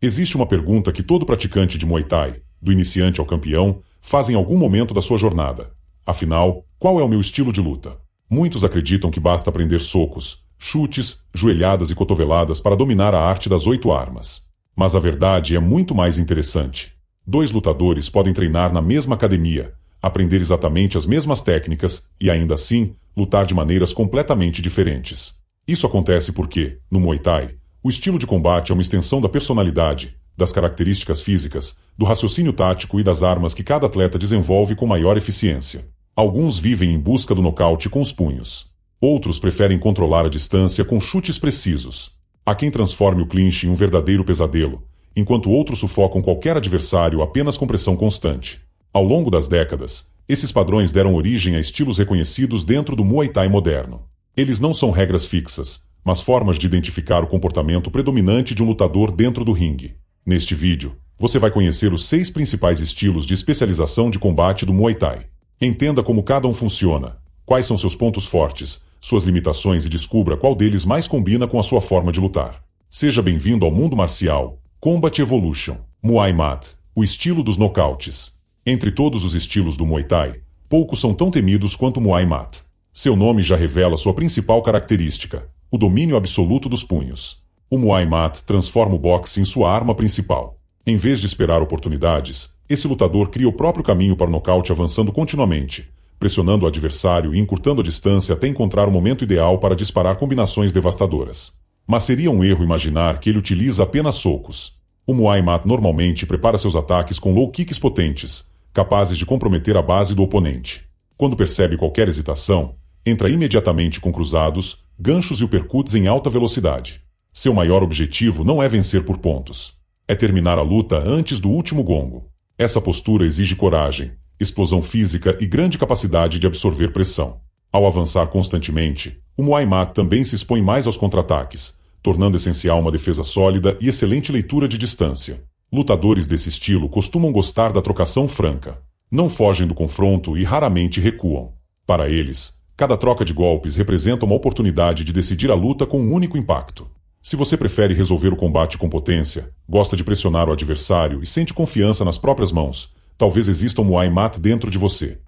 Existe uma pergunta que todo praticante de Muay Thai, do iniciante ao campeão, faz em algum momento da sua jornada. Afinal, qual é o meu estilo de luta? Muitos acreditam que basta aprender socos, chutes, joelhadas e cotoveladas para dominar a arte das 8 armas. Mas a verdade é muito mais interessante. 2 lutadores podem treinar na mesma academia, aprender exatamente as mesmas técnicas e, ainda assim, lutar de maneiras completamente diferentes. Isso acontece porque, no Muay Thai, o estilo de combate é uma extensão da personalidade, das características físicas, do raciocínio tático e das armas que cada atleta desenvolve com maior eficiência. Alguns vivem em busca do nocaute com os punhos. Outros preferem controlar a distância com chutes precisos. Há quem transforme o clinch em um verdadeiro pesadelo, enquanto outros sufocam qualquer adversário apenas com pressão constante. Ao longo das décadas, esses padrões deram origem a estilos reconhecidos dentro do Muay Thai moderno. Eles não são regras fixas, mas formas de identificar o comportamento predominante de um lutador dentro do ringue. Neste vídeo, você vai conhecer os 6 principais estilos de especialização de combate do Muay Thai. Entenda como cada um funciona, quais são seus pontos fortes, suas limitações e descubra qual deles mais combina com a sua forma de lutar. Seja bem-vindo ao mundo marcial Combat Evolution, Muay Mat, o estilo dos nocautes. Entre todos os estilos do Muay Thai, poucos são tão temidos quanto o Muay Mat. Seu nome já revela sua principal característica, o domínio absoluto dos punhos. O Muay Mat transforma o boxe em sua arma principal. Em vez de esperar oportunidades, esse lutador cria o próprio caminho para o nocaute avançando continuamente, pressionando o adversário e encurtando a distância até encontrar o momento ideal para disparar combinações devastadoras. Mas seria um erro imaginar que ele utiliza apenas socos. O Muay Mat normalmente prepara seus ataques com low kicks potentes, capazes de comprometer a base do oponente. Quando percebe qualquer hesitação, entra imediatamente com cruzados, ganchos e uppercuts em alta velocidade. Seu maior objetivo não é vencer por pontos. É terminar a luta antes do último gongo. Essa postura exige coragem, explosão física e grande capacidade de absorver pressão. Ao avançar constantemente, o Muay Mat também se expõe mais aos contra-ataques, tornando essencial uma defesa sólida e excelente leitura de distância. Lutadores desse estilo costumam gostar da trocação franca. Não fogem do confronto e raramente recuam. Para eles, cada troca de golpes representa uma oportunidade de decidir a luta com um único impacto. Se você prefere resolver o combate com potência, gosta de pressionar o adversário e sente confiança nas próprias mãos, talvez exista um Muay Mat dentro de você.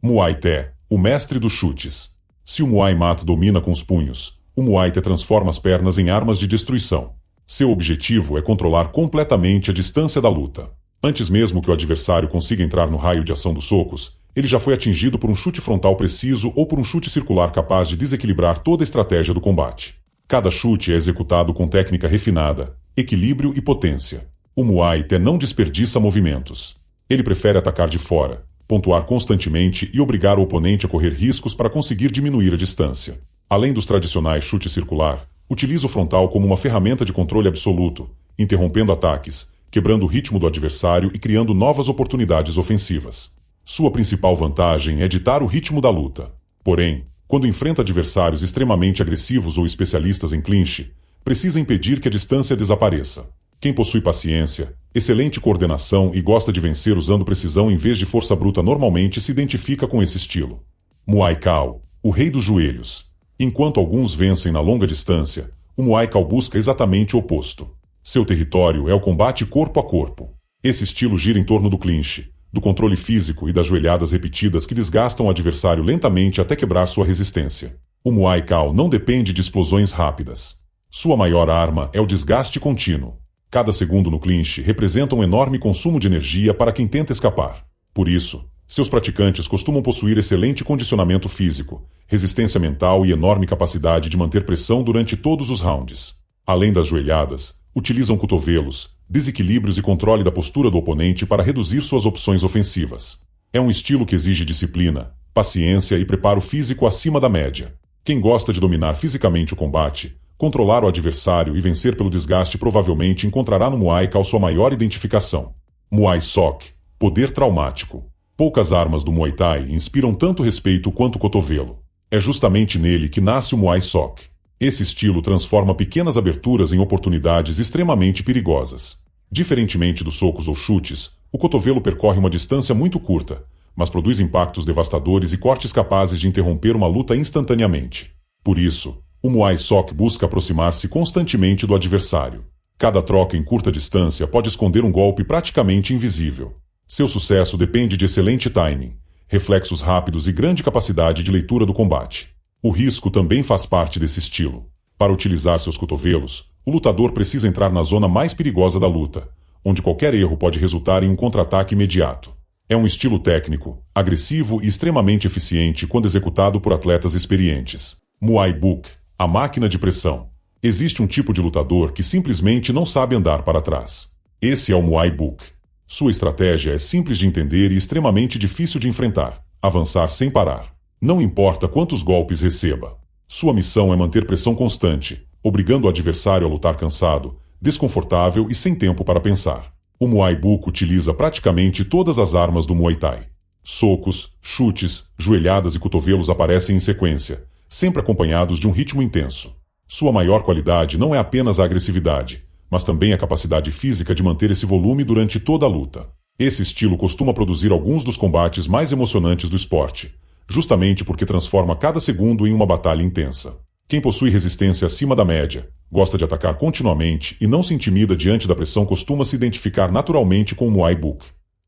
Muay Thai, o mestre dos chutes. Se o Muay Mat domina com os punhos, o Muay Thai transforma as pernas em armas de destruição. Seu objetivo é controlar completamente a distância da luta. Antes mesmo que o adversário consiga entrar no raio de ação dos socos, ele já foi atingido por um chute frontal preciso ou por um chute circular capaz de desequilibrar toda a estratégia do combate. Cada chute é executado com técnica refinada, equilíbrio e potência. O Muay Thai não desperdiça movimentos. Ele prefere atacar de fora, pontuar constantemente e obrigar o oponente a correr riscos para conseguir diminuir a distância. Além dos tradicionais chutes circular, utiliza o frontal como uma ferramenta de controle absoluto, interrompendo ataques, quebrando o ritmo do adversário e criando novas oportunidades ofensivas. Sua principal vantagem é ditar o ritmo da luta. Porém, quando enfrenta adversários extremamente agressivos ou especialistas em clinch, precisa impedir que a distância desapareça. Quem possui paciência, excelente coordenação e gosta de vencer usando precisão em vez de força bruta normalmente se identifica com esse estilo. Muay Thai, o rei dos joelhos. Enquanto alguns vencem na longa distância, o Muay Thai busca exatamente o oposto. Seu território é o combate corpo a corpo. Esse estilo gira em torno do clinch, do controle físico e das joelhadas repetidas que desgastam o adversário lentamente até quebrar sua resistência. O Muay Thai não depende de explosões rápidas. Sua maior arma é o desgaste contínuo. Cada segundo no clinch representa um enorme consumo de energia para quem tenta escapar. Por isso, seus praticantes costumam possuir excelente condicionamento físico, resistência mental e enorme capacidade de manter pressão durante todos os rounds. Além das joelhadas, utilizam cotovelos, desequilíbrios e controle da postura do oponente para reduzir suas opções ofensivas. É um estilo que exige disciplina, paciência e preparo físico acima da média. Quem gosta de dominar fisicamente o combate, controlar o adversário e vencer pelo desgaste provavelmente encontrará no Muay Thai sua maior identificação. Muay Sok, poder traumático. Poucas armas do Muay Thai inspiram tanto respeito quanto o cotovelo. É justamente nele que nasce o Muay Sok. Esse estilo transforma pequenas aberturas em oportunidades extremamente perigosas. Diferentemente dos socos ou chutes, o cotovelo percorre uma distância muito curta, mas produz impactos devastadores e cortes capazes de interromper uma luta instantaneamente. Por isso, o Muay Sok busca aproximar-se constantemente do adversário. Cada troca em curta distância pode esconder um golpe praticamente invisível. Seu sucesso depende de excelente timing, reflexos rápidos e grande capacidade de leitura do combate. O risco também faz parte desse estilo. Para utilizar seus cotovelos, o lutador precisa entrar na zona mais perigosa da luta, onde qualquer erro pode resultar em um contra-ataque imediato. É um estilo técnico, agressivo e extremamente eficiente quando executado por atletas experientes. Muay Book, a máquina de pressão. Existe um tipo de lutador que simplesmente não sabe andar para trás. Esse é o Muay Book. Sua estratégia é simples de entender e extremamente difícil de enfrentar. Avançar sem parar. Não importa quantos golpes receba. Sua missão é manter pressão constante, obrigando o adversário a lutar cansado, desconfortável e sem tempo para pensar. O Muay Book utiliza praticamente todas as armas do Muay Thai. Socos, chutes, joelhadas e cotovelos aparecem em sequência, sempre acompanhados de um ritmo intenso. Sua maior qualidade não é apenas a agressividade, mas também a capacidade física de manter esse volume durante toda a luta. Esse estilo costuma produzir alguns dos combates mais emocionantes do esporte, justamente porque transforma cada segundo em uma batalha intensa. Quem possui resistência acima da média, gosta de atacar continuamente e não se intimida diante da pressão costuma se identificar naturalmente com o Muay Book.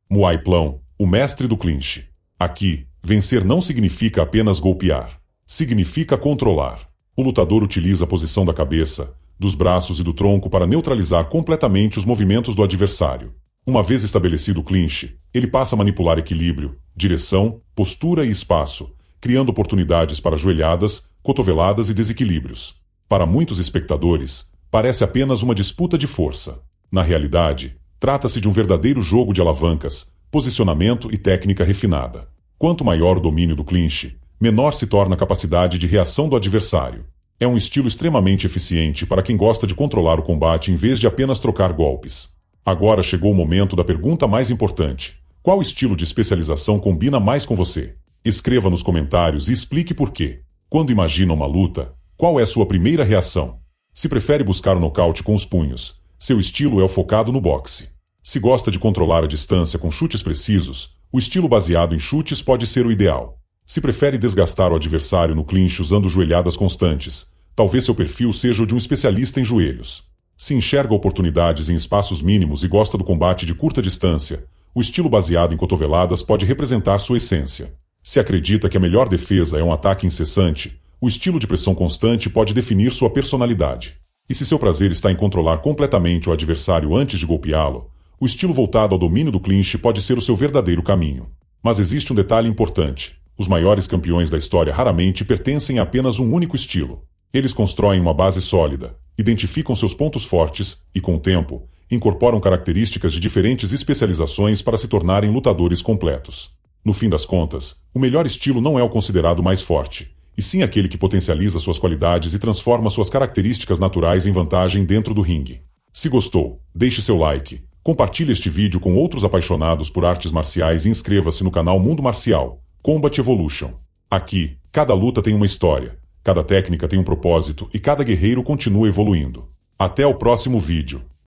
Muay Plão, o mestre do clinch. Aqui, vencer não significa apenas golpear. Significa controlar. O lutador utiliza a posição da cabeça, dos braços e do tronco para neutralizar completamente os movimentos do adversário. Uma vez estabelecido o clinch, ele passa a manipular equilíbrio, direção, postura e espaço, criando oportunidades para joelhadas, cotoveladas e desequilíbrios. Para muitos espectadores, parece apenas uma disputa de força. Na realidade, trata-se de um verdadeiro jogo de alavancas, posicionamento e técnica refinada. Quanto maior o domínio do clinch, menor se torna a capacidade de reação do adversário. É um estilo extremamente eficiente para quem gosta de controlar o combate em vez de apenas trocar golpes. Agora chegou o momento da pergunta mais importante. Qual estilo de especialização combina mais com você? Escreva nos comentários e explique por quê. Quando imagina uma luta, qual é a sua primeira reação? Se prefere buscar o nocaute com os punhos, seu estilo é o focado no boxe. Se gosta de controlar a distância com chutes precisos, o estilo baseado em chutes pode ser o ideal. Se prefere desgastar o adversário no clinch usando joelhadas constantes, talvez seu perfil seja o de um especialista em joelhos. Se enxerga oportunidades em espaços mínimos e gosta do combate de curta distância, o estilo baseado em cotoveladas pode representar sua essência. Se acredita que a melhor defesa é um ataque incessante, o estilo de pressão constante pode definir sua personalidade. E se seu prazer está em controlar completamente o adversário antes de golpeá-lo, o estilo voltado ao domínio do clinch pode ser o seu verdadeiro caminho. Mas existe um detalhe importante. Os maiores campeões da história raramente pertencem a apenas um único estilo. Eles constroem uma base sólida, identificam seus pontos fortes e, com o tempo, incorporam características de diferentes especializações para se tornarem lutadores completos. No fim das contas, o melhor estilo não é o considerado mais forte, e sim aquele que potencializa suas qualidades e transforma suas características naturais em vantagem dentro do ringue. Se gostou, deixe seu like, compartilhe este vídeo com outros apaixonados por artes marciais e inscreva-se no canal Mundo Marcial, Combat Evolution. Aqui, cada luta tem uma história, cada técnica tem um propósito e cada guerreiro continua evoluindo. Até o próximo vídeo.